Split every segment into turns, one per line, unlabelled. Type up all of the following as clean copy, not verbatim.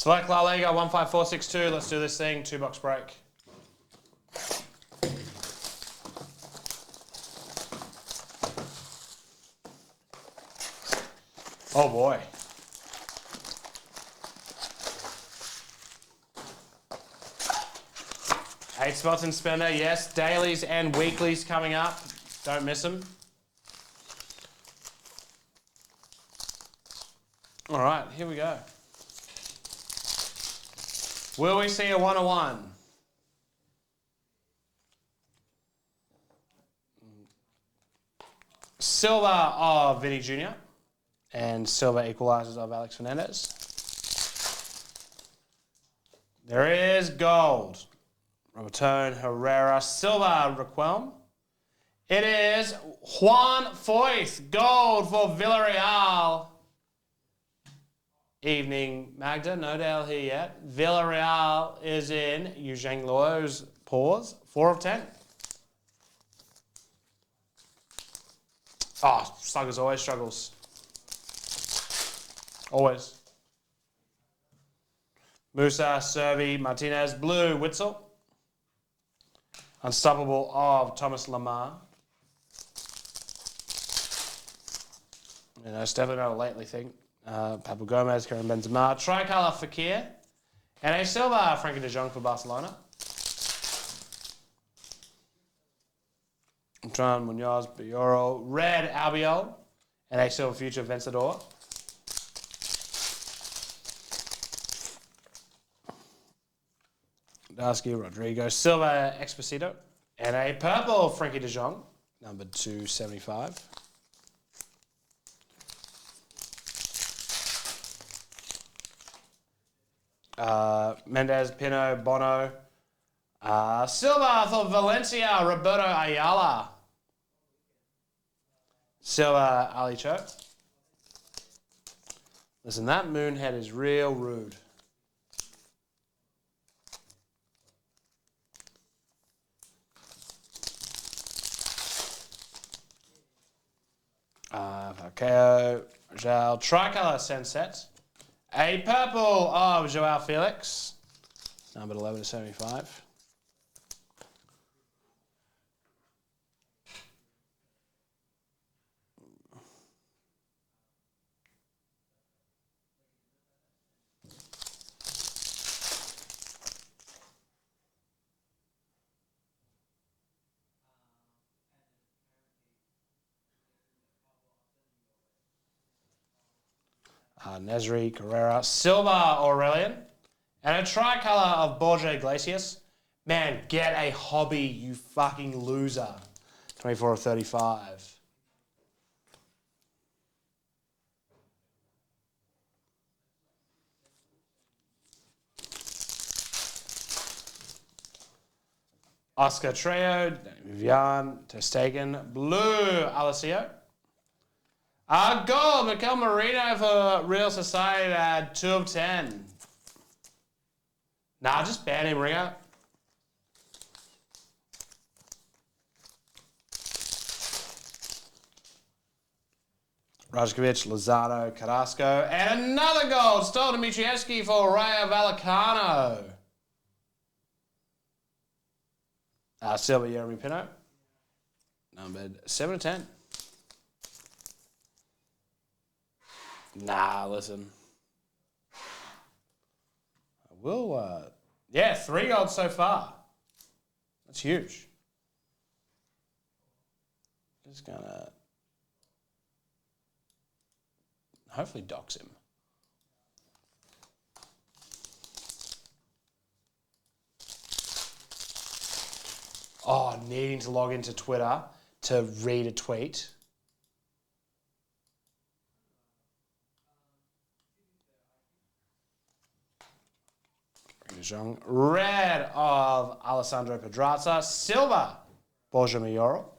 Select La Liga 15462. Let's do this thing. 2-box break. Oh boy. Eight spots in Spender, yes. Dailies and weeklies coming up. Don't miss them. All right, here we go. Will we see a 101? Silver of Vinny Jr. and silver equalizers of Alex Fernandez. There is gold. Robertone Herrera, silver Requelme. It is Juan Foyth, gold for Villarreal. Evening, Magda, no doubt here yet. Villarreal is in Eugene Lowe's pause, 4 of 10. Oh, Sluggers always struggles. Always. Musa, Servi, Martinez, blue, Witzel. Unstoppable of Thomas Lamar. You know, it's definitely not a lately thing. Papu Gomez, Karim Benzema. Tricolour Fekir. And a silver Frankie de Jong for Barcelona. Tron Munoz, Bioro. Red Albiol. And a silver future Vencedor. Darsky, Rodrigo, silver Exposito, and a purple Frankie de Jong, number 275. Mendez, Pino, Bono, silver for Valencia, Roberto Ayala, silver Ali Cho. Listen, that Moonhead is real rude. Falcao, Joao, tricolour Sunset. A purple of Joao Felix, number 11 to 75. Nesri, Carrera, silver Aurelian, and a tricolour of Borja Iglesias. Man, get a hobby, you fucking loser. 24 of 35. Oscar Trejo, Vivian, Ter Stegen, blue Alessio. Gold, Mikel Merino for Real Society at 2 of 10. Nah, just ban him, Ringer. Rajkovic, Lozano, Carrasco, and another gold, Stole Dimitrievski for Rayo Vallecano. Silver Jeremy Pino, numbered 7 of 10. Nah, listen. I will, yeah, 3 golds so far. That's huge. Just gonna hopefully dox him. Oh, needing to log into Twitter to read a tweet. Red of Alessandro Pedraza. Silver, Borja Mayoral.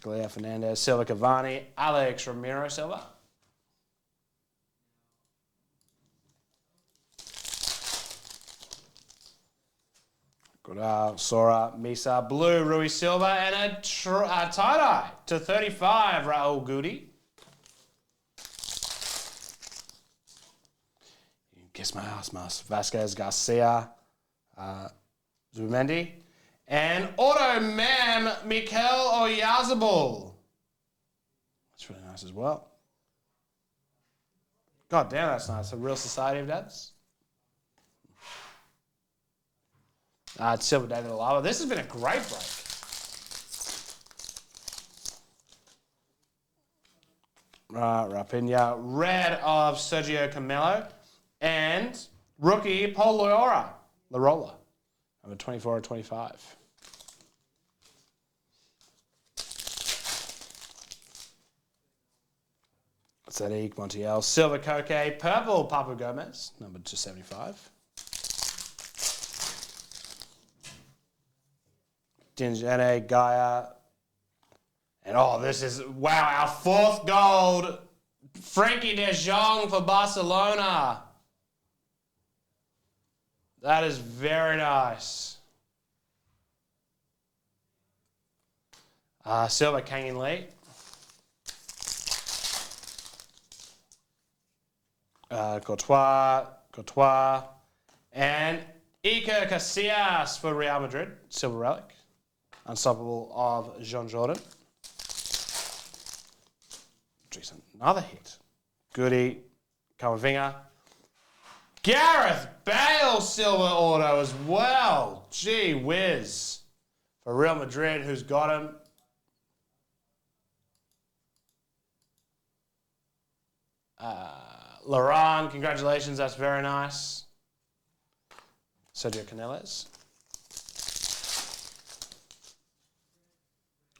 Leo Fernandez. Silver Cavani. Alex Ramiro Silva. Good, Sora, Misa, blue, Rui Silva, and a tie-dye to 35, Raul Goody. Asmas, Vasquez, Garcia, Zubimendi, and auto man Mikel Oyarzabal. That's really nice as well. God damn, that's nice. A Real Society of Dads. It's Silver David Alaba. This has been a great break. Rapinha, red of Sergio Camelo, and rookie Paul Larola, number 24 or 25. Sadiq, Montiel, silver Koke, purple Papu Gomez, number 275. Dinjane, Gaia, and this is, wow, our fourth gold, Frankie de Jong for Barcelona. That is very nice. Silver Kangin Lee. Courtois, and Iker Casillas for Real Madrid, silver relic. Unstoppable of Jean Jordan. Jeez, another hit. Goody, Camavinga. Gareth Bale, silver auto as well. Gee whiz. For Real Madrid, who's got him? Laurent, congratulations, that's very nice. Sergio Canelles.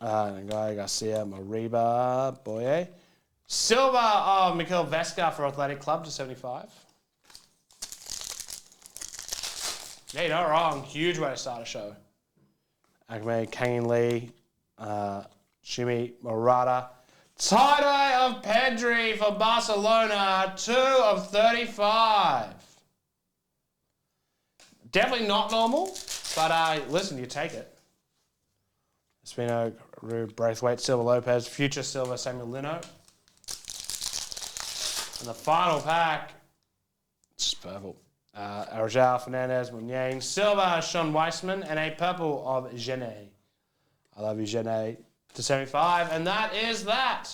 Nangai, Garcia, Mariba, Boye. Silver of Mikel Vesca for Athletic Club to 75. Yeah, you're not wrong. Huge way to start a show. Akme, Kane Lee, Shimi, Morata. Tie-dye of Pedri for Barcelona, 2 of 35. Definitely not normal, but listen, you take it. Espino, Braithwaite, Silver Lopez, future Silver, Samuel Lino. And the final pack, just purple. Arjal, Fernandez, Munyang, silver, Sean Weissman, and a purple of Genet. I love you, Genet, to 75, and that is that.